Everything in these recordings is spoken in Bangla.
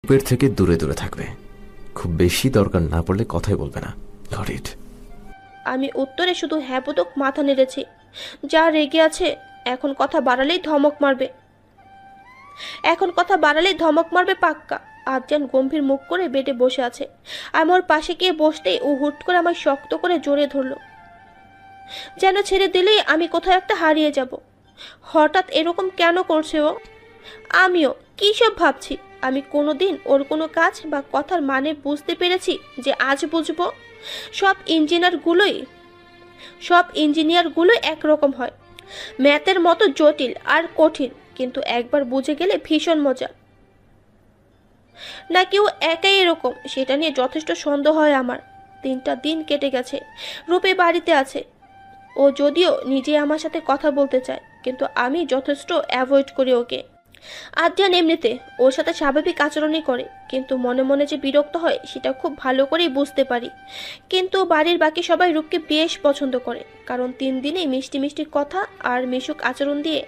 রূপের থেকে দূরে দূরে থাকবে, খুব বেশি দরকার না পড়লে কথাই বলবে না। Got it? আমি উত্তরে শুধু হ্যাঁ বোধক মাথা নেড়েছি। যা রেগে আছে, এখন কথা বাড়ালেই ধমক মারবে পাক্কা। আফজান গম্ভীর মুখ করে বেডে বসে আছে। আমি ওর পাশে গিয়ে বসতেই ও হুট করে আমায় শক্ত করে জড়িয়ে ধরলো, যেন ছেড়ে দিলেই আমি কোথাও একটা হারিয়ে যাব। হঠাৎ এরকম কেন করছে ও? আমিও কী সব ভাবছি। আমি কোনোদিন ওর কোনো কাজ বা কথার মানে বুঝতে পেরেছি যে আজ বুঝবো? সব ইঞ্জিনিয়ারগুলোই একরকম হয়, ম্যাথের মতো জটিল আর কঠিন, কিন্তু একবার বুঝে গেলে ভীষণ মজা। না কেউ একাই এরকম, সেটা নিয়ে যথেষ্ট সন্দেহ হয় আমার। 3টা দিন কেটে গেছে, রূপে বাড়িতে আছে। ও যদিও নিজে আমার সাথে কথা বলতে চায়, কিন্তু আমি যথেষ্ট অ্যাভয়েড করি ওকে। আদ্রিয়ান এমনিতে ওর সাথে স্বাভাবিক আচরণই করে, কিন্তু মনে মনে যে বিরক্ত হয় সেটা খুব ভালো করেই বুঝতে পারি। কিন্তু বাড়ির বাকি সবাই রূপকে বেশ পছন্দ করে, কারণ 3 দিনেই মিষ্টি মিষ্টি কথা আর মিশুক আচরণ দিয়ে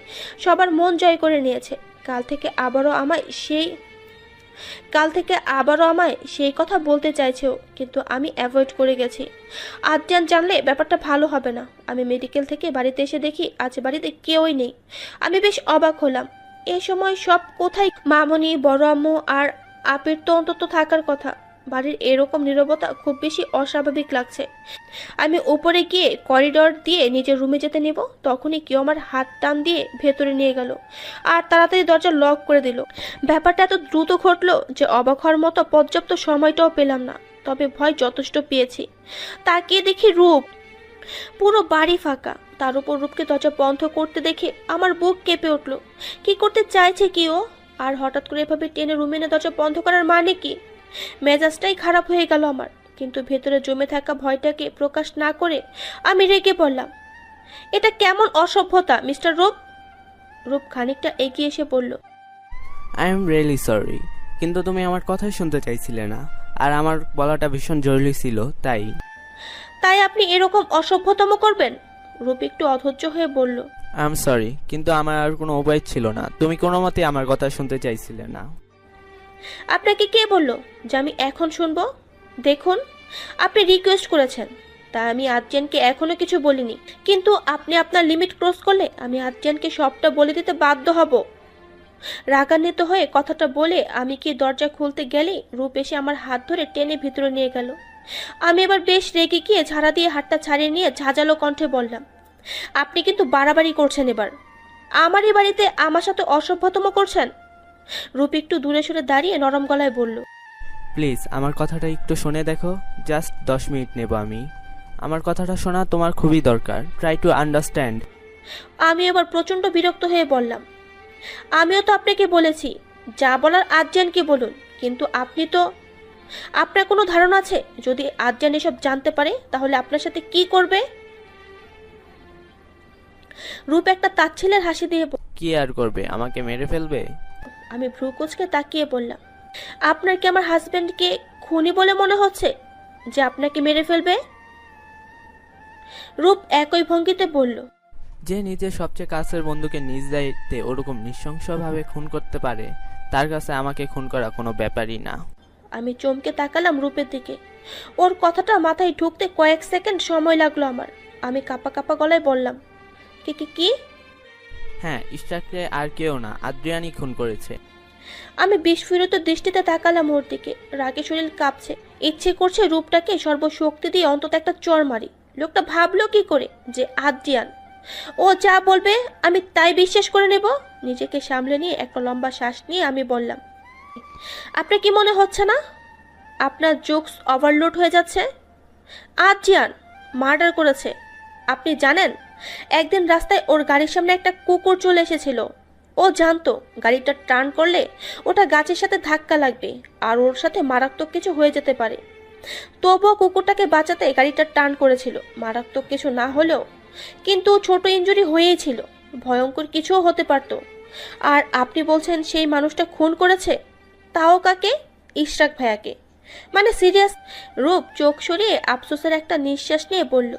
সবার মন জয় করে নিয়েছে। কাল থেকে আবারও আমায় সেই কথা বলতে চাইছেও, কিন্তু আমি অ্যাভয়েড করে গেছি। আদ্রিয়ান জানলে ব্যাপারটা ভালো হবে না। আমি মেডিকেল থেকে বাড়িতে এসে দেখি আজ বাড়িতে কেউই নেই। আমি বেশ অবাক হলাম। এ সময় সব কোথায়? মামনি, বড় আম্মু আর আপির তো অন্তত থাকার কথা। বাড়ির এরকম নীরবতা খুব বেশি অস্বাভাবিক লাগছে। আমি উপরে গিয়ে করিডোর দিয়ে নিজের রুমে যেতে নেব, তখনই কেউ আমার হাত টান দিয়ে ভেতরে নিয়ে গেল আর তাড়াতাড়ি দরজা লক করে দিল। ব্যাপারটা এত দ্রুত ঘটলো যে অবাক হওয়ার মতো পর্যাপ্ত সময়টাও পেলাম না, তবে ভয় যথেষ্ট পেয়েছি। তাকিয়ে দেখি রূপ, পুরো বাড়ি ফাঁকা। তার উপর রূপকে দরজা বন্ধ করতে দেখে আমার বুক কেঁপে উঠল। কি করতে চাইছে কি ও? আর হঠাৎ করে এভাবে টেনে রুমে এনে দরজা বন্ধ করার মানে কি? মেজাজটাই খারাপ হয়ে গেল আমার, কিন্তু ভেতরে জমে থাকা ভয়টাকে প্রকাশ না করে আমি রেগে বললাম, এটা কেমন অসভ্যতা মিস্টার রূপ? রূপ খানিকটা এগিয়ে এসে বলল, আই এম রিয়েলি সরি, কিন্তু তুমি আমার কথাই শুনতে চাইছিলে না, আর আমার বলাটা ভীষণ জরুরি ছিল, তাই আপনি এরকম অসভ্যতম করবেন? রূপ একটু অধৈর্য হয়ে বলল, আই এম সরি, কিন্তু আমার আর কোনো উপায় ছিল না। তুমি কোনো মতে আমার কথা শুনতে চাইছিলে না। আপনাকে কে বলল যে আমি এখন শুনবো? দেখুন, আপনি রিকোয়েস্ট করেছেন, তা আমি আদ্রিয়ানকে এখনো কিছু বলিনি, কিন্তু আপনি আপনার লিমিট ক্রস করলে আমি আদ্রিয়ানকে সবটা বলে দিতে বাধ্য হব। রাগান্বিত হয়ে কথাটা বলে আমি কি দরজা খুলতে গেলে রূপ এসে আমার হাত ধরে টেনে ভিতরে নিয়ে গেল। আমি এবার বেশ রেগে গিয়ে ঝাড়া দিয়ে হাতটা ছাড়িয়ে নিয়ে ঝাঁঝালো কণ্ঠে বললাম, আপনি কিন্তু বাড়াবাড়ি করছেন এবার। আমারই বাড়িতে আমার সাথে অসভ্যতম করছেন। রূপ একটু দূরে সরে দাঁড়িয়ে নরম গলায় বলল, প্লিজ আমার কথাটা একটু শুনে দেখো, জাস্ট 10 মিনিট নেব আমি। আমার কথাটা শোনা তোমার খুবই দরকার, ট্রাই টু আন্ডারস্ট্যান্ড। আমি এবার প্রচণ্ড বিরক্ত হয়ে বললাম, আমিও তো আপনাকে বলেছি যা বলার আদ্রিয়ানকে বলুন, কিন্তু আপনার কোনো ধারণা আছে যদি আদ্রিয়ান এসব জানতে পারে তাহলে আপনার সাথে কি করবে? রূপ একটা তাচ্ছিল্যের হাসি দিয়ে কি আর করবে, আমাকে মেরে ফেলবে? আমি ভ্রু কুঁচকে তাকিয়ে বললাম, আপনার কি আমার হাজবেন্ডকে খুনি বলে মনে হচ্ছে যে আপনাকে মেরে ফেলবে? রূপ একই ভঙ্গিতে বলল, যে নিজের সবচেয়ে কাছের বন্ধুকে নিজ দায়িত্বে ওরকম নৃশংসভাবে খুন করতে পারে, তার কাছে আমাকে খুন করা কোনো ব্যাপারই না। আমি চমকে তাকালাম রূপের দিকে। ওর কথাটা মাথায় ঢুকতে কয়েক সেকেন্ড সময় লাগলো আমার। আমি কাঁপা কাঁপা গলায় বললাম, কি? হ্যাঁ, ইশরাককে আর কেউ না, আদ্রিয়ানই খুন করেছে। আমি বিস্ফোরিত দৃষ্টিতে তাকালাম ওর দিকে। রাগে শরীর কাঁপছে, ইচ্ছে করছে রূপটাকে সর্বশক্তি দিয়ে অন্তত একটা চড় মারি। লোকটা ভাবলো কি করে যে আদ্রিয়ান? ও যা বলবে আমি তাই বিশ্বাস করে নেব? নিজেকে সামলে নিয়ে একটা লম্বা শ্বাস নিয়ে আমি বললাম, আপনার কি মনে হচ্ছে না আপনার জোকস ওভারলোড হয়ে যাচ্ছে? আদ্রিয়ান মার্ডার করেছে। আপনি জানেন, একদিন রাস্তায় ওর গাড়ির সামনে একটা কুকুর চলে এসেছিল। ও জানতো গাড়িটা টার্ন করলে ওটা গাছের সাথে ধাক্কা লাগবে আর ওর সাথে মারাত্মক কিছু হয়ে যেতে পারে। তবুও কুকুরটাকে বাঁচাতে গাড়িটা টার্ন করেছিল। মারাত্মক কিছু না হলেও কিন্তু ছোট ইনজুরি হয়েই ছিল, ভয়ঙ্কর কিছুও হতে পারত। আর আপনি বলছেন সেই মানুষটা খুন করেছে? তাও কাকে? ইশরাক ভাইয়াকে। মানে সিরিয়াস? রূপ চোখ সরিয়ে আফসোসের একটা নিঃশ্বাস নিয়ে বলল,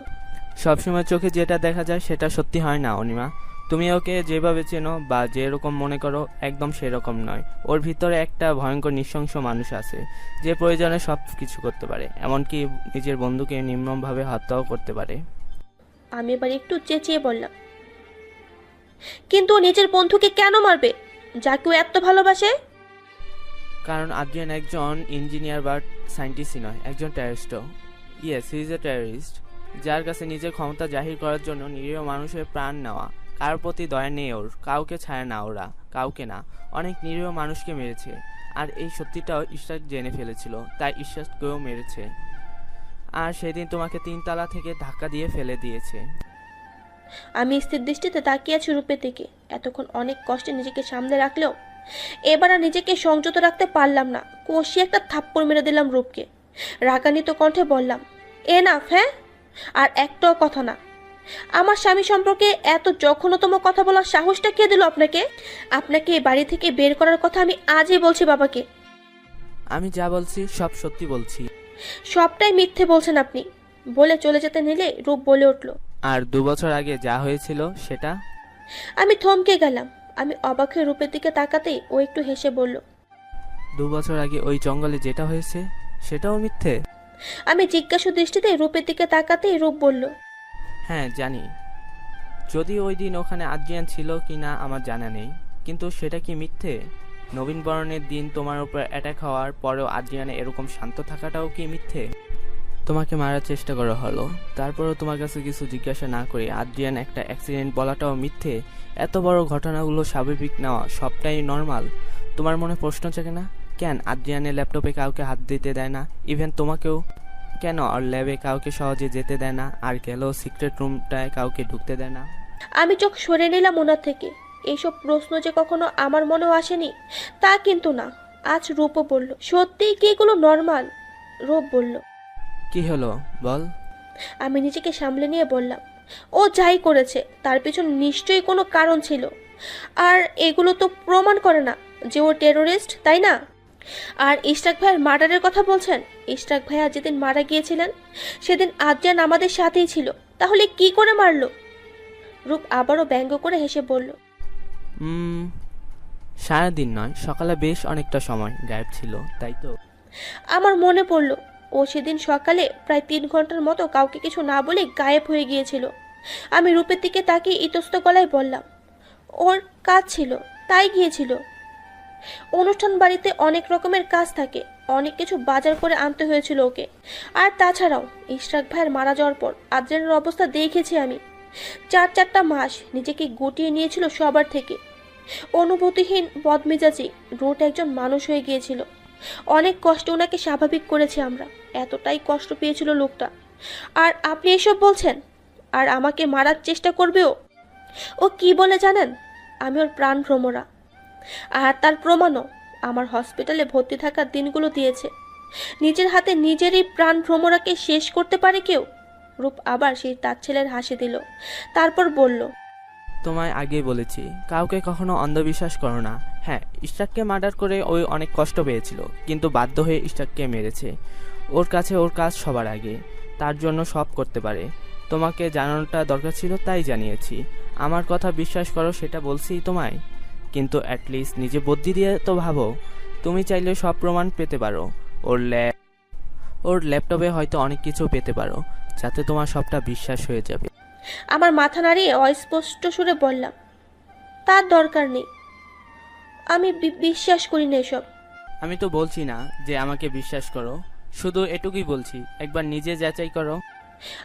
সবসময় চোখে যেটা দেখা যায় সেটা সত্যি হয় না অনিমা। তুমি ওকে যেভাবে চেনো বা যেরকম মনে করো একদম সেরকম নয়। ওর ভিতরে একটা ভয়ঙ্কর নৃশংস মানুষ আছে যে প্রয়োজনে সব কিছু করতে পারে, এমনকি নিজের বন্ধুকে নির্মমভাবে হত্যাও করতে পারে। আমি এবার একটু চেঁচিয়ে বললাম, কিন্তু ও নিজের বন্ধুকে কেন মারবে যাকে ও এত ভালোবাসে? কারণ আদ্রিয়ান একজন ইঞ্জিনিয়ার বা সায়েন্টিস্টই নয়, একজন টেররিস্টও। Yes, he is a terrorist, যার কাছে নিজের ক্ষমতা জাহির করার জন্য নিরীহ মানুষের প্রাণ নেওয়া। কারোর প্রতি দয়া নেই ওর, কাউকে ছাড়ে না ওরা, কাউকে না। অনেক নিরীহ মানুষকে মেরেছে, আর এই সত্যিটাও ইশরাক জেনে ফেলেছিল, তাই ইশরাককেও মেরেছে। আর সেদিন তোমাকে 3 তলা থেকে ধাক্কা দিয়ে ফেলে দিয়েছে। আমি স্থির দৃষ্টিতে তাকিয়ে আছি রূপের দিকে। এতক্ষণ অনেক কষ্টে নিজেকে সামনে রাখলেও এবার আর নিজেকে সংযত রাখতে পারলাম না। কষিয়ে একটা থাপ্পড় মেরে দিলাম রূপকে। রাগান্বিত কণ্ঠে বললাম, এনাফ, হ্যাঁ? আর একটাও কথা না। আমার স্বামী সম্পর্কে এত জঘন্যতম কথা বলার সাহসটা কে দিল আপনাকে? আপনাকে এই বাড়ি থেকে বের করার কথা আমি আজই বলছি বাবাকে। আমি যা বলছি সব সত্যি বলছি। সবটাই মিথ্যে বলছেন আপনি। বলে চলে যেতে নিলে রূপ বলে উঠল, আর 2 বছর আগে যা হয়েছিল সেটা? আমি থমকে গেলাম। আমি অবাক হয়ে রূপের দিকে তাকাতেই ও একটু হেসে বলল, 2 বছর আগে ওই জঙ্গলে যেটা হয়েছে সেটাও মিথ্যে? আমি জিজ্ঞাসু দৃষ্টিতে রূপের দিকে তাকাতেই রূপ বলল, হ্যাঁ জানি। যদি ওই দিন ওখানে আদ্রিয়ান ছিল কিনা আমার জানা নেই, কিন্তু সেটা কি মিথ্যে? নবীনবরণের দিন তোমার উপর অ্যাটাক হওয়ার পরেও আদ্রিয়ানে এরকম শান্ত থাকাটাও কি মিথ্যে? তোমাকে মারার চেষ্টা করা হলো, তারপরেও তোমার কাছে কিছু জিজ্ঞাসা না করে আদ্রিয়ান একটা অ্যাক্সিডেন্ট বলাটাও মিথ্যে? এত বড় ঘটনাগুলো স্বাভাবিক নেওয়া সবটাই নর্মাল। তোমার মনে প্রশ্ন জাগে না কেন আদ্রিয়ানের ল্যাপটপে কাউকে হাত দিতে দেয় না, ইভেন তোমাকেও? কেন ওর ল্যাবে কাউকে সহজে যেতে দেয় না, আর গেলেও সিক্রেট রুমটায় কাউকে ঢুকতে দেয় না? আমি চোখ সরে নিলাম ওনার থেকে। এইসব প্রশ্ন যে কখনো আমার মনেও আসেনি তা কিন্তু না। আজ রূপও বলল, সত্যিই কি এগুলো নর্মাল? রূপ বলল, কি হলো বল। আমি নিজেকে সামলে নিয়ে বললাম, ও যাই করেছে তার পিছন নিশ্চয়ই কোনো কারণ ছিল। আর এগুলো তো প্রমাণ করে না যে ও টেরোরিস্ট, তাই না? আর ইশরাক ভাইয়ের মার্ডারের কথা বলছেন। ইশরাক ভাইয়া যেদিন মারা গিয়েছিলেন সেদিন আদ্রিয়ান আমাদের সাথেই ছিল। তাহলে কি করে মারলো? রূপ আবারও ব্যঙ্গ করে হেসে বলল, সারাদিন নয়, সকালে বেশ অনেকটা সময় গায়েব ছিল, তাই তো? আমার মনে পড়ল ও সেদিন সকালে প্রায় 3 ঘন্টার মতো কাউকে কিছু না বলে গায়েব হয়ে গিয়েছিল। আমি রূপের দিকে তাকিয়ে ইতস্ত গলায় বললাম, ওর কাজ ছিল তাই গিয়েছিল। অনুষ্ঠান বাড়িতে অনেক রকমের কাজ থাকে, অনেক কিছু বাজার করে আনতে হয়েছিল ওকে। আর তাছাড়াও ইশরাক ভাইয়ের মারা যাওয়ার পর আদ্রিয়ানের অবস্থা দেখেছি আমি। 4-4টা মাস নিজেকে গুটিয়ে নিয়েছিল সবার থেকে। অনুভূতিহীন, বদমেজাজি, রুট একজন মানুষ হয়ে গিয়েছিল। অনেক কষ্ট ওনাকে স্বাভাবিক করেছি আমরা। এতটাই কষ্ট পেয়েছিল লোকটা। আর আপনি এসব বলছেন? আর আমাকে মারার চেষ্টা করবেও? ও কি বলে জানেন? আমি ওর প্রাণ ভ্রমরা। আর তার প্রমাণও আমার হসপিটালে ভর্তি থাকার দিনগুলো দিয়েছে। নিজের হাতে নিজেরই প্রাণ ভ্রমরাকে শেষ করতে পারে কেউ? রূপ আবার সেই তাচ্ছিলের হাসি দিল। তারপর বলল, তোমায় আগেই বলেছি কাউকে কখনো অন্ধবিশ্বাস করো না। হ্যাঁ, ইশরাককে মার্ডার করে ওই অনেক কষ্ট পেয়েছিল, কিন্তু বাধ্য হয়ে ইশরাককে মেরেছে। ওর কাছে ওর কাজ সবার আগে, তার জন্য সব করতে পারে। তোমাকে জানানোটা দরকার ছিল তাই জানিয়েছি। আমার কথা বিশ্বাস করো সেটা বলছি তোমায়, কিন্তু অ্যাটলিস্ট নিজে বুদ্ধি দিয়ে তো ভাবো। তুমি চাইলে সব প্রমাণ পেতে পারো, ওর ল্যাপটপে হয়তো অনেক কিছু পেতে পারো, যাতে তোমার সবটা বিশ্বাস হয়ে যাবে। আমার মাথা নাড়িয়ে অস্পষ্ট সুরে বললাম, তার দরকার নেই। আমি বিশ্বাস করি না এসব। আমি তো বলছি না যে আমাকে বিশ্বাস করো, শুধু এটুকুই বলছি একবার নিজে যাচাই করো।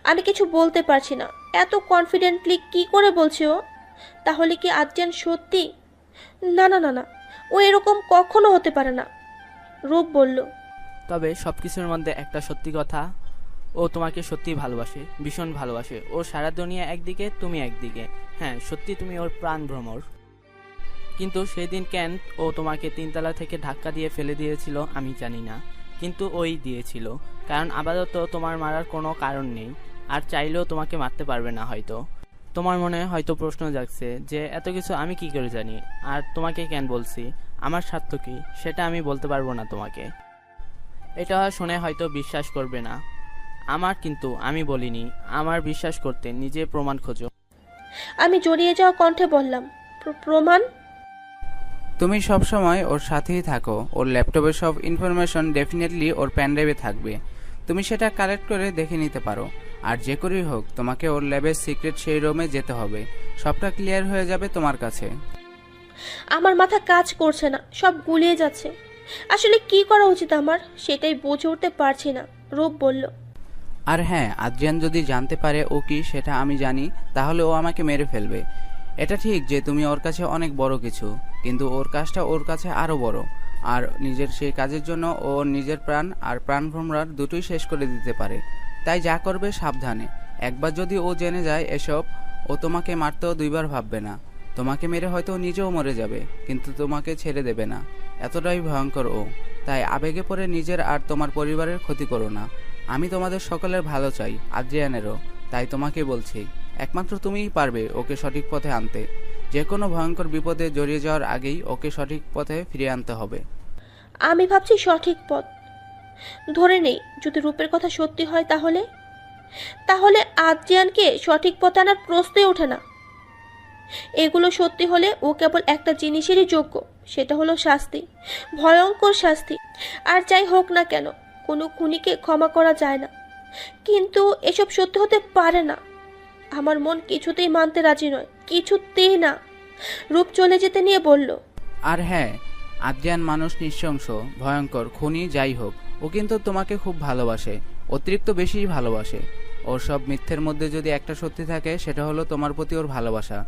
আমি কিছু বলতে পারছি না। এত কনফিডেন্টলি কি করে বলছে ও? তাহলে কি আদ্রিয়ান সত্যি? না না না না, ও এরকম কখনো হতে পারে না। রূপ বলল, তবে সবকিছুর মধ্যে একটা সত্যি কথা, ও তোমাকে সত্যি ভালোবাসে, ভীষণ ভালোবাসে। ও সারা দুনিয়া একদিকে, তুমি একদিকে। হ্যাঁ সত্যি তুমি ওর প্রাণ ভ্রমর, কিন্তু সেদিন কেন ও তোমাকে 3 তলা থেকে ধাক্কা দিয়ে ফেলে দিয়েছিল আমি জানি না, কিন্তু ওই দিয়েছিল। কারণ আপাতত তোমার মারার কোনো কারণ নেই, আর চাইলেও তোমাকে মারতে পারবে না হয়তো। তোমার মনে হয়তো প্রশ্ন জাগছে যে এত কিছু আমি কি করে জানি, আর তোমাকে কেন বলছি, আমার স্বার্থ কি সেটা আমি বলতে পারবো না তোমাকে। এটা শুনে হয়তো বিশ্বাস করবে না আমার, কিন্তু আমি বলিনি। আমার বিশ্বাস করতে নিজে প্রমাণ খোঁজো। আমি জড়িয়ে যাওয়া কণ্ঠে বললাম, প্রমাণ? তুমি সব সময় ওর সাথেই থাকো, ওর ল্যাপটপের সব ইনফরমেশন ডেফিনেটলি ওর প্যানড্রাইভে থাকবে, তুমি সেটা কালেক্ট করে দেখে নিতে পারো। আর যে করেই হোক তোমাকে ওর ল্যাবের সিক্রেট সেই রুমে যেতে হবে, সবটা ক্লিয়ার হয়ে যাবে তোমার কাছে। আমার মাথা কাজ করছে না, সব গুলিয়ে যাচ্ছে। আসলে কি করা উচিত আমার, সেটাই বুঝে উঠতে পারছি না। রূপ বলল, আর হ্যাঁ, আদ্রিয়ান যদি জানতে পারে ও কি সেটা আমি জানি, তাহলে ও আমাকে মেরে ফেলবে। এটা ঠিক যে তুমি ওর কাছে অনেক বড় কিছু, কিন্তু ওর কাজটা ওর কাছে আরো বড়। আর নিজের সেই কাজের জন্য ও ওর নিজের প্রাণ আর প্রাণ ভ্রমরার দুটোই শেষ করে দিতে পারে। তাই যা করবে সাবধানে। একবার যদি ও জেনে যায় এসব, ও তোমাকে মারতেও দুইবার ভাববে না। তোমাকে মেরে হয়তো ও নিজেও মরে যাবে, কিন্তু তোমাকে ছেড়ে দেবে না। এতটাই ভয়ঙ্কর ও। তাই আবেগে পড়ে নিজের আর তোমার পরিবারের ক্ষতি করো না। আমি তোমাদের সকলের ভালো চাই, আদ্রিয়ানেরও। তাই তোমাকে বলছি, একমাত্র তুমিই পারবে ওকে সঠিক পথে আনতে। যে কোনো ভয়ঙ্কর বিপদে জড়িয়ে যাওয়ার আগেই ওকে সঠিক পথে ফিরিয়ে আনতে হবে। আমি ভাবছি সঠিক পথ। ধরে নেই যদি রূপের কথা সত্যি হয়, তাহলে তাহলে আদ্রিয়ানকে সঠিক পথে আনার প্রশ্নই ওঠে না। এগুলো সত্যি হলে ও কেবল একটা জিনিসেরই যোগ্য, সেটা হলো শাস্তি, ভয়ঙ্কর শাস্তি। আর যাই হোক না কেন, কোনো খুনিকে ক্ষমা করা যায় না। কিন্তু এসব সত্যি হতে পারে না। আমার মন কিছুতেই মানতে রাজি নয়, কিছুতেই না। রূপ চলে যেতে নিয়ে বলল, আর হ্যাঁ, আদ্রিয়ান মানুষ নিঃশংস, ভয়ঙ্কর, খুনি যাই হোক, ও কিন্তু তোমাকে খুব ভালোবাসে, অতিরিক্ত বেশিই ভালোবাসে। ওর সব মিথ্যের মধ্যে যদি একটা সত্যি থাকে, সেটা হলো তোমার প্রতি ওর ভালোবাসা।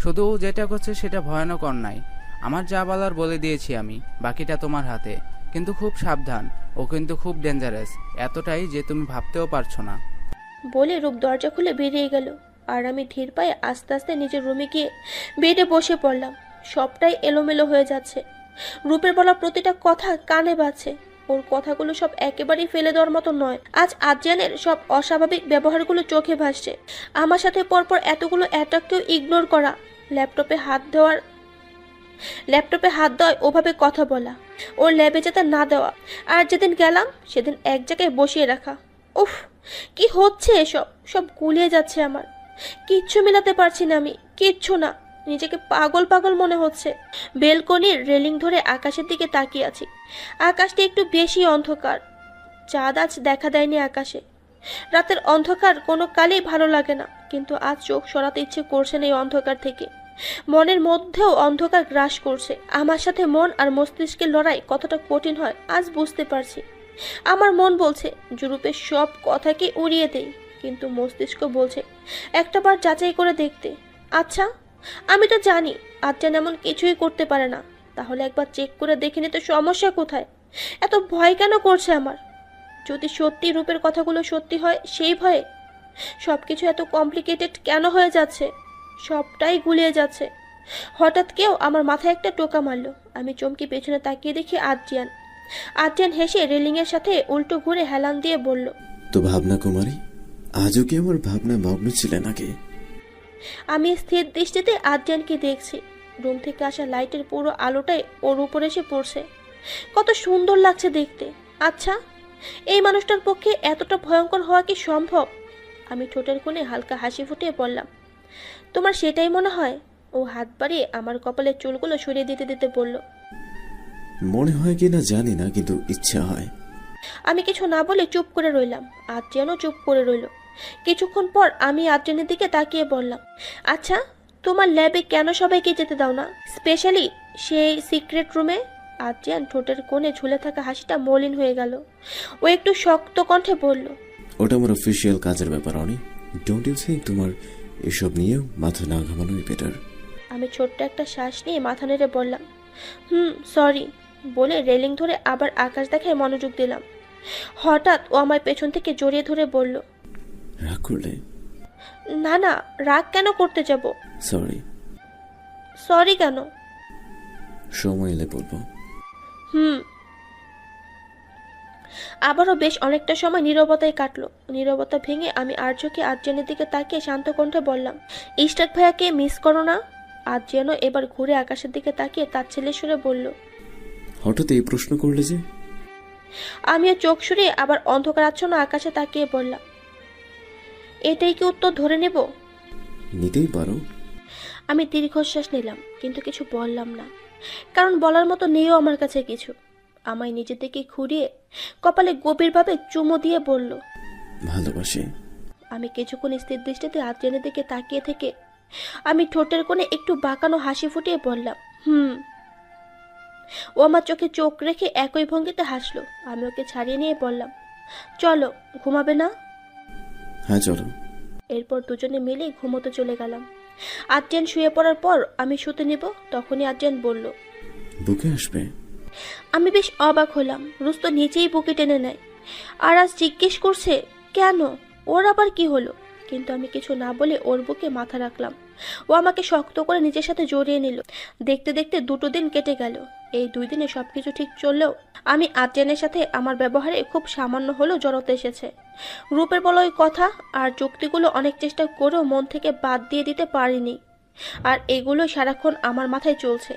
শুধু ও যেটা করছে সেটা ভয়ানক অন্যায়। আমার যা বলার বলে দিয়েছি আমি, বাকিটা তোমার হাতে। কিন্তু খুব সাবধান, ও কিন্তু খুব ডেঞ্জারাস, এতটাই যে তুমি ভাবতেও পারছো না। বলে রূপ দরজা খুলে বেরিয়ে গেল। আর আমি ধীর পায়ে আস্তে আস্তে নিজের রুমে গিয়ে বেডে বসে পড়লাম। সবটাই এলোমেলো হয়ে যাচ্ছে। রূপের বলা প্রতিটা কথা কানে বাজছে। ওর কথাগুলো সব একেবারেই ফেলে দেওয়ার মতো নয়। আজ আদ্রিয়ানের সব অস্বাভাবিক ব্যবহারগুলো চোখে ভাসছে। আমার সাথে পরপর এতগুলো অ্যাটাককেও ইগনোর করা, ল্যাপটপে হাত দেওয়ায় ওভাবে কথা বলা, ওর ল্যাবে যেতে না দেওয়া, আর যেদিন গেলাম সেদিন এক জায়গায় বসিয়ে রাখা। উফ, কি হচ্ছে এসব? সব গুলিয়ে যাচ্ছে আমার। কিচ্ছু মেলাতে পারছি না আমি, কিচ্ছু না। নিজেকে পাগল পাগল মনে হচ্ছে। বেলকনির রেলিং ধরে আকাশের দিকে তাকিয়ে আছি। আকাশটা একটু বেশি অন্ধকার। চাঁদ আজ দেখা দেয়নি আকাশে। রাতের অন্ধকার কোনো কালেই ভালো লাগে না, কিন্তু আজ চোখ সরাতে ইচ্ছে করছে না এই অন্ধকার থেকে। মনের মধ্যেও অন্ধকার গ্রাস করছে। আমার সাথে মন আর মস্তিষ্কের লড়াই কতটা কঠিন হয় আজ বুঝতে পারছি। আমার মন বলছে জুরুপের সব কথাকে উড়িয়ে দেই, কিন্তু মস্তিষ্ক বলছে একটাবার যাচাই করে দেখতে। আচ্ছা, আমি তো জানি আদ্রিয়ান এমন কিছুই করতে পারে না, তাহলে একবার চেক করে দেখে নিতে সমস্যা কোথায়? এত ভয় কেন করছে আমার? যদি সত্যি রূপের কথাগুলো সত্যি হয়, সেই ভয়ে সবকিছু এত কমপ্লিকেটেড কেন হয়ে যাচ্ছে? সবটাই গুলিয়ে যাচ্ছে। হঠাৎ কেউ আমার মাথায় একটা টোকা মারলো। আমি চমকে পেছনে তাকিয়ে দেখি আদ্রিয়ান হেসে রেলিংয়ের সাথে উল্টো ঘুরে হেলান দিয়ে বলল, তো ভাবনা কুমারী, আজও কি আমার ভাবনা মগ্ন ছিলে নাকি? আমি স্থির দৃষ্টিতে আদ্রিয়ানকে দেখছি। রুম থেকে আসা লাইটের পুরো আলোটাই ওর উপর এসে পড়ছে। কত সুন্দর লাগছে দেখতে। আচ্ছা, এই মানুষটার পক্ষে এতটা ভয়ঙ্কর হওয়া কি সম্ভব? আমি ঠোঁটের কোণে হালকা হাসি ফুটিয়ে বললাম, তোমার সেটাই মনে হয়? ও হাত বাড়িয়ে আমার কপালের চুলগুলো সরিয়ে দিতে দিতে বলল, মনে হয় কি না জানি না, কিন্তু ইচ্ছা হয়। আমি কিছু না বলে চুপ করে রইলাম। আদ্রিয়ানও চুপ করে রইল। কিছুক্ষণ পর আমি আদ্রিয়ানের দিকে তাকিয়ে বললাম, আচ্ছা, তোমার ল্যাবে কেন সবাইকে যেতে দাও না, স্পেশালি সেই সিক্রেট রুমে? আদ্রিয়ান ঠোঁটের কোণে ঝুলে থাকা হাসিটা মলিন হয়ে গেল। ও একটু শক্ত কণ্ঠে বলল, ওটা আমার অফিসিয়াল কাজের ব্যাপার অনি। ডোন্ট ইউ থিঙ্ক তোমার এসব নিয়েও মাথা না ঘামানোই বেটার? আমি ছোট্ট একটা শ্বাস নিয়ে মাথা নেড়ে বললাম, সরি। বলে রেলিং ধরে আবার আকাশ দেখায় মনোযোগ দিলাম। হঠাৎ ও আমার পেছন থেকে জড়িয়ে ধরে বলল, রাগ করলে? না না, রাগ কেন করতে যাব? সরি। সরি কেন? সময় এলে বলবো। আবারও বেশ অনেকটা সময় নীরবতায় কাটলো। নীরবতা ভেঙে আমি আর্যকে আদ্রিয়ানের দিকে তাকিয়ে শান্ত কণ্ঠে বললাম, ইস্টাক ভাইয়াকে মিস করো না? আদ্রিয়ানও এবার ঘুরে আকাশের দিকে তাকিয়ে তার ছেলে সুরে বলল, হঠাৎ এই প্রশ্ন করলে যে? আমিও চোখ সরিয়ে আবার অন্ধকারাচ্ছন্ন আকাশে তাকিয়ে বললাম, এটাই কি উত্তর ধরে নেব? নিতেই পারো। আমি দীর্ঘশ্বাস নিলাম, কিন্তু কিছু বললাম না, কারণ বলার মতো নেইও আমার কাছে কিছু। আমায় নিজে থেকে ঘুরিয়ে কপালে গভীরভাবে চুমো দিয়ে বলল, ভালোবাসি। আমি কিছুক্ষণ স্থির দৃষ্টিতে আদ্রিয়ানের দিকে তাকিয়ে থেকে আমি ঠোঁটের কোণে একটু বাঁকানো হাসি ফুটিয়ে বললাম, ও আমার চোখে চোখ রেখে একই ভঙ্গিতে হাসলো। আমি ওকে ছাড়িয়ে নিয়ে বললাম, চলো, ঘুমাবে না? হ্যাঁ চলো। এরপর দুজনে মিলে ঘুমোতে চলে গেলাম। আদ্রিয়ান শুয়ে পড়ার পর আমি শুতে নিব, তখনই আদ্রিয়ান বলল, বুকে আসবে? আমি বেশ অবাক হলাম। রুজ তো নিচেই বুকে টেনে নেয়, আর আজ জিজ্ঞেস করছে কেন, ওর আবার কি হলো? কিন্তু আমি কিছু না বলে ওর বুকে মাথা রাখলাম। ও আমাকে শক্ত করে নিজের সাথে জড়িয়ে নিল। দেখতে দেখতে 2 দিন কেটে গেল। এই 2 দিনে সবকিছু ঠিক চললেও আমি আদ্রিয়ানের সাথে আমার ব্যবহারে খুব সামান্য হলেও জড়তে এসেছে। রূপের বলয় কথা আর যুক্তিগুলো অনেক চেষ্টা করেও মন থেকে বাদ দিয়ে দিতে পারিনি। আর এগুলো সারাক্ষণ আমার মাথায় চলছে।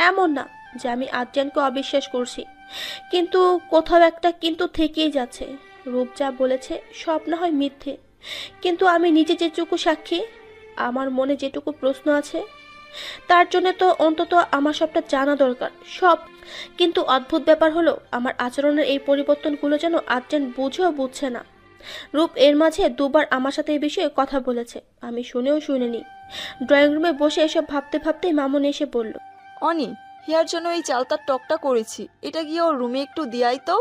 এমন না যে আমি আদ্রিয়ানকে অবিশ্বাস করছি, কিন্তু কোথাও একটা কিন্তু থেকেই যাচ্ছে। রূপ যা বলেছে সব না হয় মিথ্যে, কিন্তু আমি নিজে যেটুকু সাক্ষী, আমার মনে যেটুকু প্রশ্ন আছে, তার জন্য তো অন্তত আমার সবটা জানা দরকার। সব। কিন্তু অদ্ভুত ব্যাপার হলো, আমার আচরণের এই পরিবর্তনগুলো যেন আদ্রিয়ান বুঝেও বুঝছে না। রূপ এর মাঝে 2 বার আমার সাথে এই বিষয়ে কথা বলেছে, আমি শুনেও শুনিনি। ড্রয়িং রুমে বসে এসব ভাবতে ভাবতেই মামুন এসে বলল, অনি, হিয়ার জন্য এই চালতার টকটা করেছি, এটা গিয়ে ওর রুমে একটু দিয়াই তো,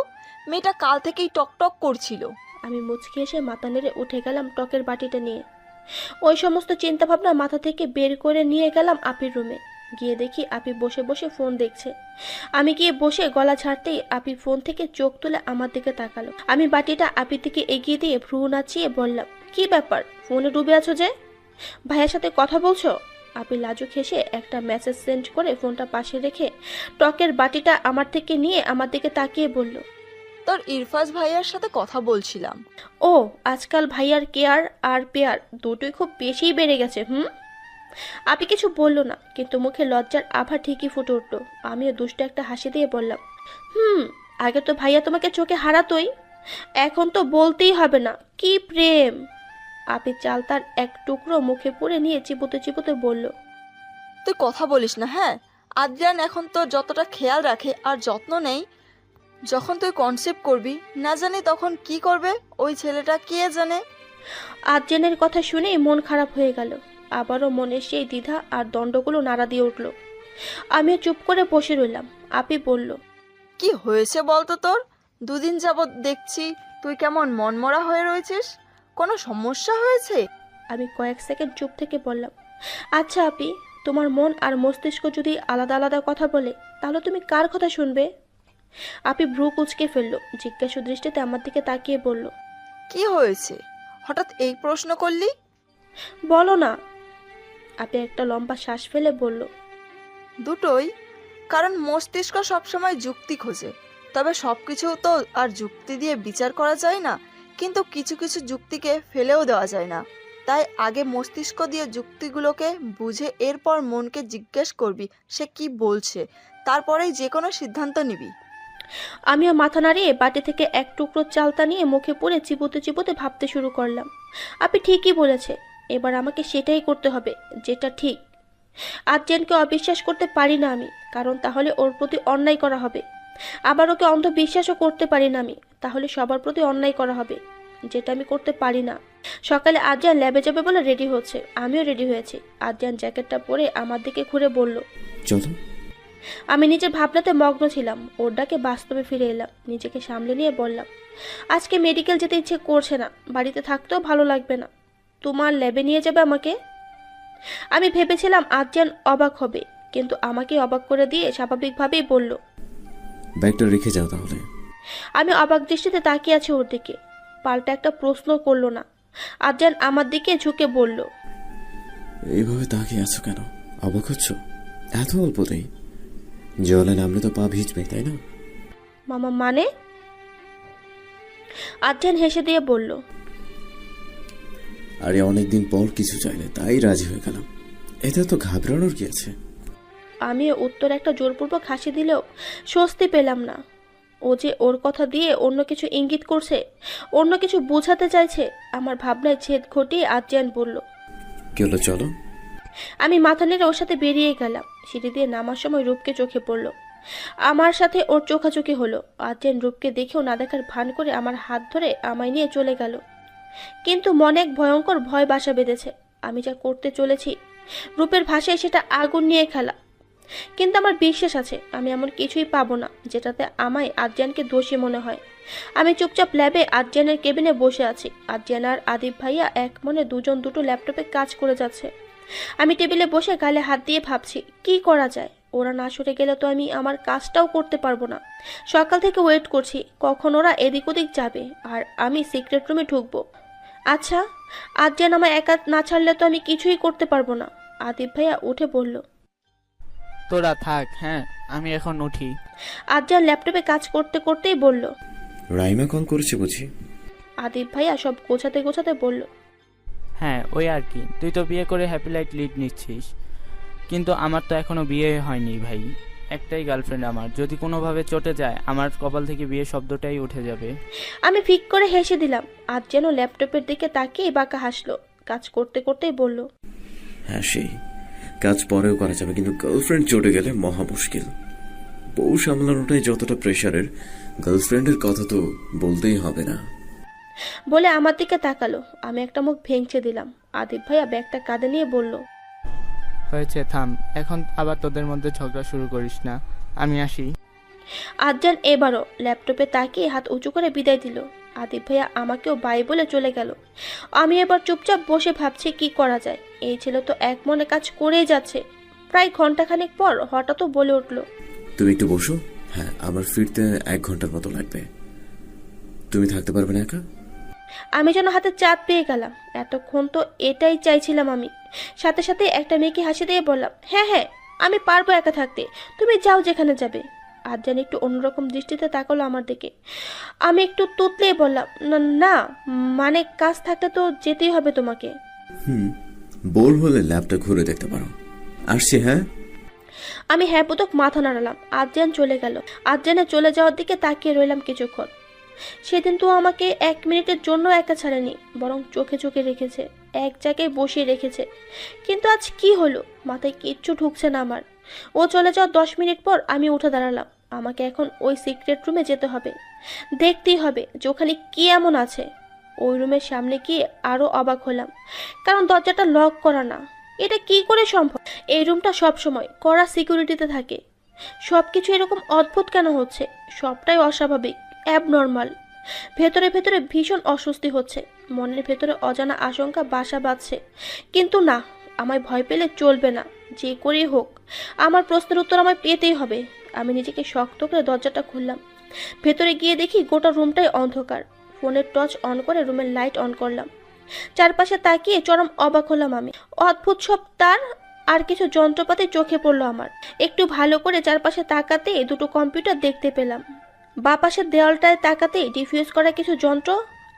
মেয়েটা কাল থেকেই টক টক করছিল। আমি মুচকি এসে মাথা নেড়ে উঠে গেলাম টকের বাটিটা নিয়ে। ওই সমস্ত চিন্তাভাবনা মাথা থেকে বের করে নিয়ে গেলাম আপির রুমে। গিয়ে দেখি আপি বসে বসে ফোন দেখছে। আমি গিয়ে বসে গলা ছাড়তেই আপি ফোন থেকে চোখ তুলে আমার দিকে তাকালো। আমি বাটিটা আপির দিকে এগিয়ে দিয়ে ভ্রু নাচিয়ে বললাম, কি ব্যাপার, ফোনে ডুবে আছো যে? ভাইয়ের সাথে কথা বলছো? আপি লাজুক হেসে একটা মেসেজ সেন্ড করে ফোনটা পাশে রেখে টকের বাটিটা আমার থেকে নিয়ে আমার দিকে তাকিয়ে বলল, তোর ইরফাজ ভাইয়ার সাথে কথা বলছিলাম। ও, আজকাল ভাইয়ার কেয়ার আর পেয়ার দুটোই খুব বেশিই বেড়ে গেছে। আপনি কিছু বললো না, কিন্তু মুখে লজ্জার আভা ঠিকই ফুটে উঠলো। আমিও দুষ্ট একটা হাসি দিয়ে বললাম, আগে তো ভাইয়া তোমাকে চোখে হারাতোই, এখন তো বলতেই হবে না, কি প্রেম। আপি চাল তার এক টুকরো মুখে পুরে নিয়ে চিবোতে চিবোতে বলল, তুই কথা বলিস না, হ্যাঁ? আদ্রিয়ান এখন তোর যতটা খেয়াল রাখে আর যত্ন নেই, যখন তুই কনসেপ্ট করবি না জানি তখন কি করবে ওই ছেলেটা, কে জানে। আদ্রিয়ানের কথা শুনেই মন খারাপ হয়ে গেল। আবারও মনে সেই দ্বিধা আর দণ্ডগুলো নাড়া দিয়ে উঠল। আমিও চুপ করে বসে রইলাম। আপি বলল, কি হয়েছে বলতো তোর? 2 দিন যাবৎ দেখছি তুই কেমন মনমরা হয়ে রয়েছিস, কোনো সমস্যা হয়েছে? আমি কয়েক সেকেন্ড চুপ থেকে বললাম, আচ্ছা আপি, তোমার মন আর মস্তিষ্ক যদি আলাদা আলাদা কথা বলে, তাহলে তুমি কার কথা শুনবে? আপি ভ্রু কুঁচকে ফেললো, জিজ্ঞাসু দৃষ্টিতে আমার দিকে তাকিয়ে বলল, কি হয়েছে, হঠাৎ এই প্রশ্ন করলি? বলো না। আপি একটা লম্বা শ্বাস ফেলে বলল, দুটোই। কারণ মস্তিষ্ক সবসময় যুক্তি খোঁজে, তবে সবকিছু তো আর যুক্তি দিয়ে বিচার করা যায় না, কিন্তু কিছু কিছু যুক্তিকে ফেলেও দেওয়া যায় না। তাই আগে মস্তিষ্ক দিয়ে যুক্তিগুলোকে বুঝে এরপর মনকে জিজ্ঞেস করবি সে কি বলছে, তারপরেই যে কোনো সিদ্ধান্ত নিবি। আমিও মাথা নাড়িয়ে বাটি থেকে এক টুকরো চালতা নিয়ে মুখে পুরে চিবোতে চিবোতে ভাবতে শুরু করলাম। আপনি ঠিকই বলেছে, এবার আমাকে সেটাই করতে হবে যেটা ঠিক। আদ্রিয়ানকে অবিশ্বাস করতে পারি না আমি, কারণ তাহলে ওর প্রতি অন্যায় করা হবে। আবার ওকে অন্ধবিশ্বাসও করতে পারি না আমি, তাহলে সবার প্রতি অন্যায় করা হবে, যেটা আমি করতে পারি না। সকালে আদ্রিয়ান ল্যাবে যাবে বলে রেডি হচ্ছে, আমিও রেডি হয়েছি। আদ্রিয়ান জ্যাকেটটা পরে আমার দিকে ঘুরে বলল, চলো। আমি নিজের ভাবনাতে মগ্ন ছিলাম। ওর ডাকে বাস্তবে ফিরে এলাম। নিজেকে সামলে নিয়ে বললাম, আজকে মেডিকেল যেতে ইচ্ছে করছে না, বাড়িতে থাকতেও ভালো লাগবে না। তোমার ল্যাবে নিয়ে যাবে আমাকে? আমি ভেবেছিলাম আদ্রিয়ান অবাক হবে, কিন্তু আমাকে অবাক করে দিয়ে স্বাভাবিকভাবেই বলল, ব্যাগটা রেখে যাও তাহলে। আমি অবাক দৃষ্টিতে তাকিয়ে আছি ওর দিকে। পাল্টা একটা প্রশ্ন করলো না। আদ্রিয়ান আমার দিকে ঝুঁকে বলল, এইভাবে তাকিয়ে আছো কেন? অবাক হচ্ছ? এত অল্পতেই জলে নামলে তো পা ভিজবে, তাই না? মামা মানে? আদ্রিয়ান হেসে দিয়ে বলল, আরে অনেকদিন পর কিছু চাইলে তাই রাজি হয়ে গেলাম, এতে তো ঘাবড়ানোর কি আছে? আমিও উত্তর একটা জোরপূর্বক হাসি দিলেও স্বস্তি পেলাম না। ও যে ওর কথা দিয়ে অন্য কিছু ইঙ্গিত করছে, অন্য কিছু বোঝাতে চাইছে। আমার ভাবনায় ছেদ ঘটিয়ে আদ্রিয়ান বলল, কি হলো, চলো। আমি মাথা নেড়ে ওর সাথে বেরিয়ে গেলাম। সিঁড়ি দিয়ে নামার সময় রূপকে চোখে পড়লো। আমার সাথে ওর চোখাচোখি হলো। আদ্রিয়ান রূপকে দেখেও না দেখার ভান করে আমার হাত ধরে আমায় নিয়ে চলে গেল। কিন্তু মনে এক ভয়ঙ্কর ভয় বাসা বেঁধেছে। আমি যা করতে চলেছি, রূপের ভাষায় সেটা আগুন নিয়ে খেলা। কিন্তু আমার বিশ্বাস আছে আমি এমন কিছুই পাবো না যেটাতে আমায় আদ্রিয়ানকে দোষী মনে হয়। আমি চুপচাপ ল্যাবে আদ্রিয়ানের কেবিনে বসে আছি। আদ্রিয়ান আর আদিব ভাইয়া এক মনে দুজন দুটো ল্যাপটপে কাজ করে যাচ্ছে। আমি টেবিলে বসে গালে হাত দিয়ে ভাবছি কি করা যায়। ওরা না সরে গেলে তো আমি আমার কাজটাও করতে পারবো না। সকাল থেকে ওয়েট করছি কখন ওরা এদিক ওদিক যাবে আর আমি সিক্রেট রুমে ঢুকবো। আচ্ছা, আদ্রিয়ান আমায় একা না ছাড়লে তো আমি কিছুই করতে পারবো না। আদিব ভাইয়া উঠে বলল, তোরা থাক, হ্যাঁ আমি এখন উঠি। আদ্রিয়ান ল্যাপটপে কাজ করতে করতেই বলল। রাইমা কল করেছে বুঝি? আদিব ভাইয়া সব গোছাতে গোছাতে বলল, হ্যাঁ ওই আর কি, তুই তো বিয়ে করে হ্যাপি লাইফ লিড নিচ্ছিস, কিন্তু আমার তো এখনো বিয়ে হয়নি ভাই। একটাই গার্লফ্রেন্ড আমার, যদি কোনোভাবে চটে যায় আমার কপাল থেকে বিয়ে শব্দটাই উঠে যাবে। আমি ফিক করে হেসে দিলাম। আজ যেন ল্যাপটপের দিকে তাকিয়ে বাঁকা হাসলো। কাজ করতে করতেই বলল, হ্যাঁ সেই কাজ পরেও করা যাবে, কিন্তু গার্লফ্রেন্ড চটে গেলে মহা মুশকিল। বউ সামলানোটাই যতটা প্রেশারের, গার্লফ্রেন্ডের কথা তো বলতেই হবে না। বলে আমার দিকে তাকালো। আমি একটা মুখ ভেঙচে দিলাম। আদিব ভাইয়া ব্যাগটা কাঁধে নিয়ে বলল, হয়েছে থাম, এখন আবার তোদের মধ্যে ঝগড়া শুরু করিস না, আমি আসি। আদ্রিয়ান এবারও ল্যাপটপে তাকিয়ে হাত উঁচু করে বিদায় দিল। আদিব ভাইয়া আমাকেও বাই বলে চলে গেল। আমি এবার চুপচাপ বসে ভাবছি কি করা যায়। এই ছেলে তো এক মনে কাজ করেই যাচ্ছে। প্রায় ঘন্টাখানেক পর হঠাৎ বলে উঠল, তুমি একটু বসো। হ্যাঁ, আমার ফিরতে 1 ঘন্টার মতো লাগবে। তুমি থাকতে পারবে না একা? আমি যেন হাতে চাঁদ পেয়ে গেলাম। এতক্ষণ তো এটাই চাইছিলাম আমি। সাথে সাথে একটা মেয়েকে হাসি দিয়ে বললাম, হ্যাঁ হ্যাঁ আমি পারবো একা থাকতে, তুমি যাও যেখানে যাবে। আদ্রিয়ান একটু অন্যরকম দৃষ্টিতে তাকালো আমার দিকে। আমি একটু তুতলেই বললাম, না মানে কাজ থাকলে তো যেতেই হবে তোমাকে। বোর হলে ল্যাবটা ঘুরে দেখতে পারো। আসছি, হ্যাঁ। আমি হ্যাঁ বোধক মাথা নাড়ালাম। আদ্রিয়ান চলে গেল। আদ্রিয়ানের চলে যাওয়ার দিকে তাকিয়ে রইলাম কিছুক্ষণ। সেদিন তো আমাকে 1 মিনিটের জন্য একা ছাড়েনি, বরং চোখে চোখে রেখেছে, এক জায়গায় বসিয়ে রেখেছে। কিন্তু আজ কি হলো, মাথায় কিচ্ছু ঢুকছে না আমার। ও চলে যাওয়ার 10 মিনিট পর আমি উঠে দাঁড়ালাম। আমাকে এখন ওই সিক্রেট রুমে যেতে হবে। দেখতেই হবে যে ওখানে কি এমন আছে। ওই রুমের সামনে গিয়ে আরো অবাক হলাম, কারণ দরজাটা লক করা না। এটা কি করে সম্ভব? এই রুমটা সবসময় কড়া সিকিউরিটিতে থাকে। সবকিছু এরকম অদ্ভুত কেন হচ্ছে? সবটাই অস্বাভাবিক, অ্যাবনর্মাল। ভেতরে ভেতরে ভীষণ অস্বস্তি হচ্ছে। মনের ভেতরে অজানা আশঙ্কা বাসা বাঁধছে। কিন্তু না, আমায় ভয় পেলে চলবে না। যে করেই হোক আমার প্রশ্নের উত্তর আমায় পেতেই হবে। আমি নিজেকে শক্ত করে দরজাটা খুললাম। ভেতরে গিয়ে দেখি গোটা রুমটাই অন্ধকার। ফোনের টর্চ অন করে রুমের লাইট অন করলাম। চারপাশে তাকিয়ে চরম অবাক হলাম আমি। অদ্ভুত সব তার আর কিছু যন্ত্রপাতি চোখে পড়লো আমার। একটু ভালো করে চারপাশে তাকাতে দুটো কম্পিউটার দেখতে পেলাম। বাঁ পাশের দেওয়ালটায় তাকাতে ডিফিউজ করা কিছু যন্ত্র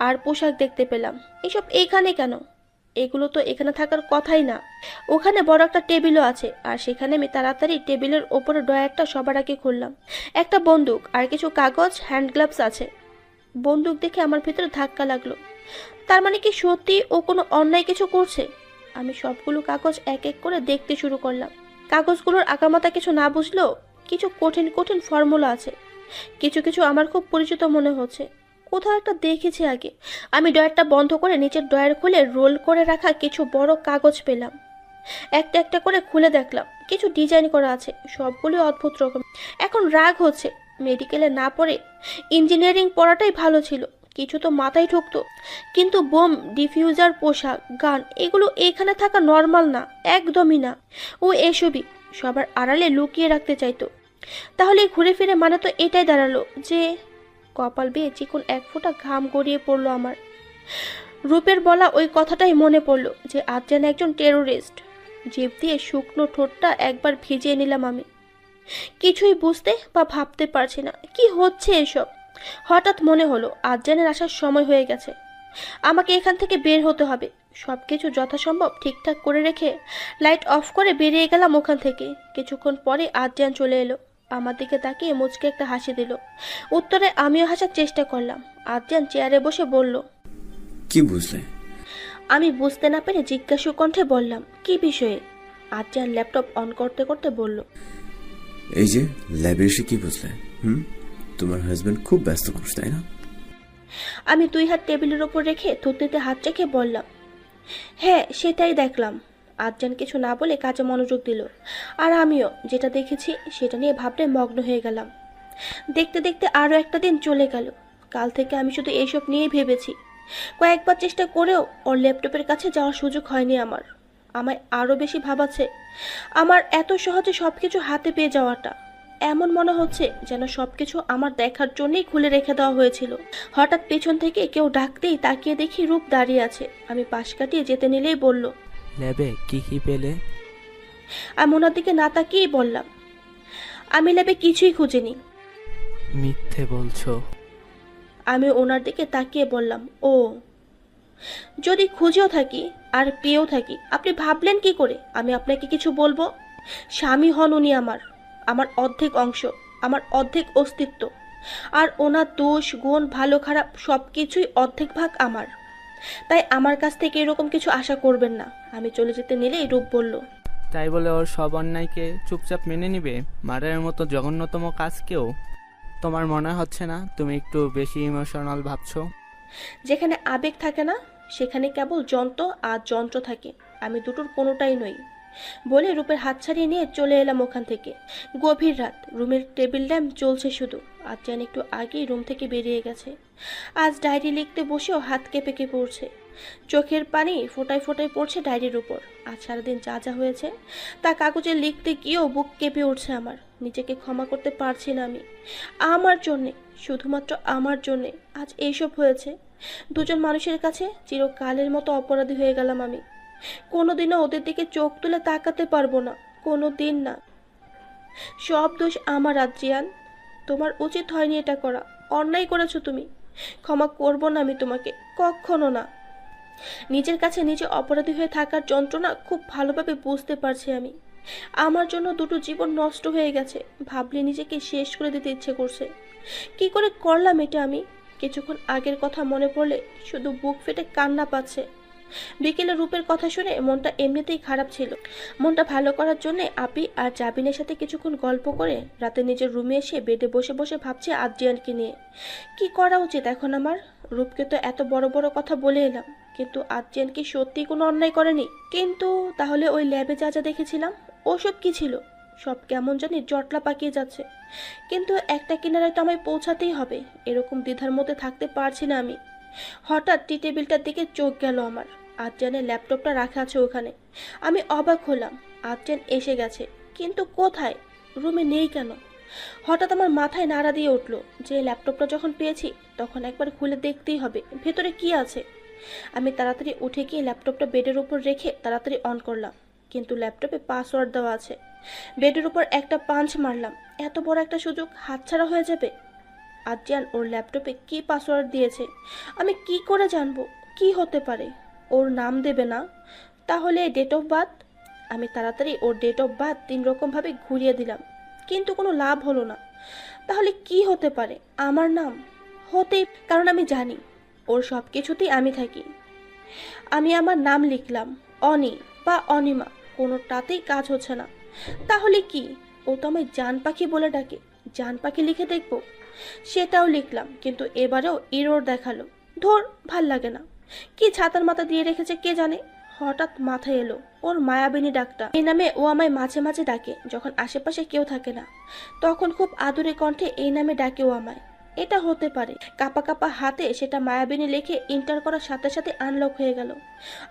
আর পোশাক দেখতে পেলাম। এসব এইখানে কেন? এগুলো তো এখানে থাকার কথাই না। ওখানে বড় একটা টেবিলও আছে, আর সেখানে আমি তাড়াতাড়ি টেবিলের ওপরে ড্রয়ারটা সবার আগে খুললাম। একটা বন্দুক আর কিছু কাগজ, হ্যান্ড গ্লাভস আছে। বন্দুক দেখে আমার ভিতরে ধাক্কা লাগলো। তার মানে কি সত্যি ও কোনো অন্যায় কিছু করছে? আমি সবগুলো কাগজ এক এক করে দেখতে শুরু করলাম। কাগজগুলোর আগামাতা কিছু না বুঝলেও কিছু কঠিন কঠিন ফর্মুলা আছে। কিছু কিছু আমার খুব পরিচিত মনে হচ্ছে, কোথাও একটা দেখেছি আগে। আমি ড্রয়ারটা বন্ধ করে নিচের ড্রয়ার খুলে রোল করে রাখা কিছু বড় কাগজ পেলাম। একটা একটা করে খুলে দেখলাম, কিছু ডিজাইন করা আছে, সবগুলো অদ্ভুত রকম। এখন রাগ হচ্ছে, মেডিকেলে না পড়ে ইঞ্জিনিয়ারিং পড়াটাই ভালো ছিল, কিছু তো মাথায় ঢুকতো। কিন্তু বোম, ডিফিউজার, পোশাক, গান এগুলো এখানে থাকা নর্মাল না, একদমই না। ও এসবই সবার আড়ালে লুকিয়ে রাখতে চাইতো। তাহলে ঘুরে ফিরে মানে তো এটাই দাঁড়ালো যে কপাল বেয়ে চিকন এক ফোঁটা ঘাম গড়িয়ে পড়লো আমার। রূপের বলা ওই কথাটাই মনে পড়লো যে আদ্রিয়ান একজন টেরোরিস্ট। জিভ দিয়ে শুকনো ঠোঁটটা একবার ভিজিয়ে নিলাম আমি। কিছুই বুঝতে বা ভাবতে পারছি না কি হচ্ছে এসব। হঠাৎ মনে হলো আদ্রিয়ানের আসার সময় হয়ে গেছে। আমাকে এখান থেকে বের হতে হবে। সবকিছু যথাসম্ভব ঠিকঠাক করে রেখে লাইট অফ করে বেরিয়ে গেলাম ওখান থেকে। কিছুক্ষণ পরে আদ্রিয়ান চলে এলো। আমার দিকে তাকিয়ে মুচকে একটা হাসি দিল। উত্তরে আমিও হাসার চেষ্টা করলাম। আদ্রিয়ান চেয়ারে বসে বলল, কি বুঝলে? আমি বুঝতে না পেরে জিজ্ঞাসু কণ্ঠে বললাম, কি বিষয়ে? আদ্রিয়ান ল্যাপটপ অন করতে করতে বলল, এই যে ল্যাবে এসে কি বুঝলে? তোমার হাজবেন্ড খুব ব্যস্ত মানুষ, তাই না? আমি 2 হাত টেবিলের ওপর রেখে থুতনিতে হাত রেখে বললাম, হ্যাঁ সেটাই দেখলাম। আদ্রিয়ান কিছু না বলে কাজে মনোযোগ দিল, আর আমিও যেটা দেখেছি সেটা নিয়ে ভাবতে মগ্ন হয়ে গেলাম। দেখতে দেখতে আরও একটা দিন চলে গেল। কাল থেকে আমি শুধু এইসব নিয়েই ভেবেছি। কয়েকবার চেষ্টা করেও ওর ল্যাপটপের কাছে যাওয়ার সুযোগ হয়নি আমার। আমায় আরও বেশি ভাবাচ্ছে আমার এত সহজে সব কিছু হাতে পেয়ে যাওয়াটা। এমন মনে হচ্ছে যেন সবকিছু আমার দেখার জন্যই খুলে রেখে দেওয়া হয়েছিল। হঠাৎ পেছন থেকে কেউ ডাকতেই তাকিয়ে দেখি রূপ দাঁড়িয়ে আছে। আমি পাশ কাটিয়ে যেতে নিলেই বলল, ল্যাবে কি কি পেলে? আমি ওনার দিকে না তাকিয়েই বললাম, আমি ল্যাবে কিছুই খুঁজিনি। মিথ্যে বলছো? আমি ওনার দিকে তাকিয়ে বললাম, ও, যদি খুঁজেও থাকি আর পেয়েও থাকি, আপনি ভাবলেন কি করে আমি আপনাকে কিছু বলবো? স্বামী হন উনি আমার, আমার অর্ধেক অংশ, আমার অর্ধেক অস্তিত্ব। আর ওনার দোষ গুণ ভালো খারাপ সব কিছুই অর্ধেক ভাগ আমার। তাই আমার কাছ থেকে এরকম কিছু আশা করবেন না। আমি চলে যেতে নিলেই রূপ বলল, তাই বলে ওর সব অন্যায়কে চুপচাপ মেনে নিবে? মার্ডারের মতো জঘন্যতম কাজকেও? তোমার মনে হচ্ছে না তুমি একটু বেশি ইমোশনাল ভাবছো? যেখানে আবেগ থাকে না সেখানে কেবল যন্ত্র আর যন্ত্র থাকে। আমি দুটোর কোনোটাই নই। বলে রূপের হাত ছাড়িয়ে নিয়ে চলে এলাম ওখান থেকে। গভীর রাত, রুমের টেবিল ল্যাম্প জ্বলছে শুধু। আদ্রিয়ান একটু আগেই রুম থেকে বেরিয়ে গেছে। আজ ডায়েরি লিখতে বসেও হাত কেঁপে কেঁপে উঠছে। চোখের পানি ফোটায় ফোটায় পড়ছে ডায়েরির উপর। আজ সারাদিন যা যা হয়েছে তা কাগজে লিখতে গিয়েও বুক কেঁপে উঠছে আমার। নিজেকে ক্ষমা করতে পারছি না আমি। আমার জন্যে, শুধুমাত্র আমার জন্যে আজ এইসব হয়েছে। দুজন মানুষের কাছে চিরকালের মতো অপরাধী হয়ে গেলাম আমি। কোনোদিনও ওদের দিকে চোখ তুলে তাকাতে পারবো না, কোনো দিন না। সব দোষ আমার আদ্রিয়ান। তোমার উচিত হয়নি এটা করা, অন্যায় করেছো তুমি। ক্ষমা করবো না আমি তোমাকে, কখনো না। নিজের কাছে নিজে অপরাধী হয়ে থাকার যন্ত্রণা খুব ভালোভাবে বুঝতে পারছি আমি। আমার জন্য দুটো জীবন নষ্ট হয়ে গেছে, ভাবলে নিজেকে শেষ করে দিতে ইচ্ছে করছে। কি করে করলাম এটা আমি? কিছুক্ষণ আগের কথা মনে পড়লে শুধু বুক ফেটে কান্না পাচ্ছে। বিকেলে রূপের কথা শুনে মনটা এমনিতেই খারাপ ছিল। মনটা ভালো করার জন্য আপি আর জাবিনের সাথে কিছুক্ষণ গল্প করে রাতে নিজের রুমে এসে বেডে বসে বসে ভাবছি আদ্রিয়ানকে নিয়ে। কি করা উচিত এখন আমার? রূপকে তো এত বড় বড় কথা বলে এলাম, কিন্তু আদ্রিয়ান কি সত্যি কোনো অন্যায় করেনি? কিন্তু তাহলে ওই ল্যাবে যা যা দেখেছিলাম ওসব কি ছিল? সব কেমন জানি জটলা পাকিয়ে যাচ্ছে। কিন্তু একটা কিনারায় তো আমায় পৌঁছাতেই হবে। এরকম দ্বিধার মধ্যে থাকতে পারছি না আমি। হঠাৎ টি টেবিলটার দিকে চোখ গেল আমার। আদ্রিয়ানের ল্যাপটপটা রাখা আছে ওখানে। আমি অবাক হলাম। আদ্রিয়ান এসে গেছে, কিন্তু কোথায়? রুমে নেই কেন? হঠাৎ আমার মাথায় নাড়া দিয়ে উঠল যে ল্যাপটপটা যখন পেয়েছি তখন একবার খুলে দেখতেই হবে ভেতরে কি আছে। আমি তাড়াতাড়ি উঠে গিয়ে ল্যাপটপটা বেডের উপর রেখে তাড়াতাড়ি অন করলাম, কিন্তু ল্যাপটপে পাসওয়ার্ড দেওয়া আছে। বেডের উপর একটা পাঞ্চ মারলাম। এত বড় একটা সুযোগ হাতছাড়া হয়ে যাবে। আদ্রিয়ান ওর ল্যাপটপে কি পাসওয়ার্ড দিয়েছে আমি কি করে জানবো? কি হতে পারে? ওর নাম দেবে না? তাহলে ডেট অফ বার্থ? আমি তাড়াতাড়ি ওর ডেট অফ বার্থ 3 রকমভাবে ঘুরিয়ে দিলাম, কিন্তু কোনো লাভ হলো না। তাহলে কি হতে পারে? আমার নাম হতেই, কারণ আমি জানি ওর সব কিছুতেই আমি থাকি। আমি আমার নাম লিখলাম অনি বা অনিমা, কোনোটাতেই কাজ হচ্ছে না। তাহলে কি? ও তো আমায় জান পাখি বলে ডাকে, জান পাখি লিখে দেখবো। সেটাও লিখলাম, কিন্তু এবারেও ইরোর দেখালো। ধর, ভাল লাগে না। কি ছাতার মাথা দিয়ে রেখেছে কে জানে। হঠাৎ মাথায় এলো ওর মায়াবিনী ডাকটা। এই নামে ও আমায় মাঝে মাঝে ডাকে যখন আশেপাশে কেউ থাকে না। তখন খুব আদুরে কণ্ঠে এই নামে ডাকে ও আমায়। এটা হতে পারে? কাপা কাপা হাতে সেটা মায়াবিনী লেখে ইন্টার করার সাথে সাথে আনলক হয়ে গেল।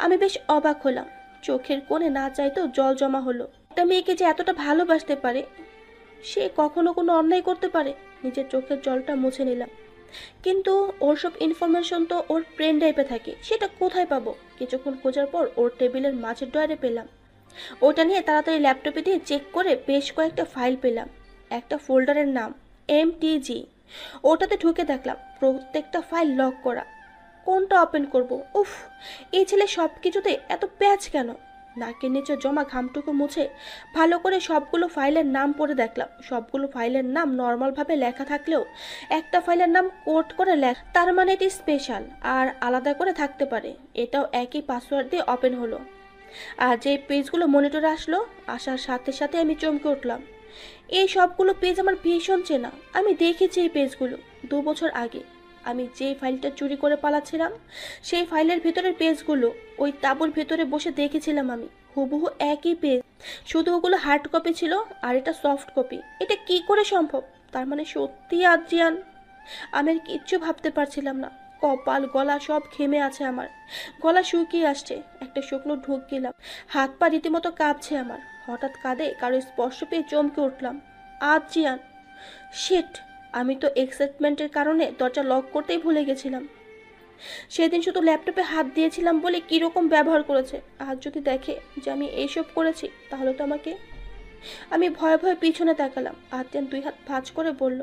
আমি বেশ অবাক হলাম। চোখের কোণে না চাইতেও জল জমা হলো। একটা মেয়েকে যে এতটা ভালোবাসতে পারে, সে কখনো কোনো অন্যায় করতে পারে? নিজের চোখের জলটা মুছে নিলাম। কিন্তু ওর সব ইনফরমেশন তো ওর পেন ড্রাইভে থাকে, সেটা কোথায় পাবো? কিছুক্ষণ খোঁজার পর ওর টেবিলের মাঝের ড্রয়ারে পেলাম। ওটা নিয়ে তাড়াতাড়ি ল্যাপটপে দিয়ে চেক করে বেশ কয়েকটা ফাইল পেলাম। একটা ফোল্ডারের নাম MTG। ওটাতে ঢুকে দেখলাম প্রত্যেকটা ফাইল লক করা। কোনটা ওপেন করব? উফ, এই ছেলে সব কিছুতে এত প্যাচ কেন? নাকের নিচে জমা ঘামটুকু মুছে ভালো করে সবগুলো ফাইলের নাম পড়ে দেখলাম। সবগুলো ফাইলের নাম নর্মালভাবে লেখা থাকলেও একটা ফাইলের নাম কোড করে লেখা, তার মানে এটি স্পেশাল আর আলাদা করে থাকতে পারে। এটাও একই পাসওয়ার্ড দিয়ে ওপেন হলো। আর যে পেজগুলো মনিটরে আসলো, আসার সাথে সাথে আমি চমকে উঠলাম। এই সবগুলো পেজ আমার ভীষণ চেনা। আমি দেখেছি এই পেজগুলো 2 বছর আগে। আমি যেই ফাইলটা চুরি করে পালাচ্ছিলাম সেই ফাইলের ভিতরের পেজগুলো ওই তাঁবুর ভিতরে বসে দেখেছিলাম আমি। হুবহু একই পেজ, শুধু ওগুলো হার্ড কপি ছিল আর এটা সফট কপি। এটা কি করে সম্ভব? তার মানে সত্যি আদ্রিয়ান। আমি আর কিচ্ছু ভাবতে পারছিলাম না। কপাল গলা সব ঘেমে আছে আমার, গলা শুকিয়ে আসছে। একটা শুকনো ঢোক গেলাম, হাত পা রীতিমতো কাঁপছে আমার। হঠাৎ কাঁধে কারো স্পর্শ পেয়ে চমকে উঠলাম। আদ্রিয়ান! শিট! আমি তো এক্সাইটমেন্টের কারণে দরজা লক করতেই ভুলে গেছিলাম। সেদিন শুধু ল্যাপটপে হাত দিয়েছিলাম বলে কীরকম ব্যবহার করেছে। আজ যদি দেখে যে আমি এইসব করেছি তাহলে তো আমাকে। আমি ভয়ে ভয়ে পিছনে তাকালাম। আদ্রিয়ান 2 হাত ভাঁজ করে বলল,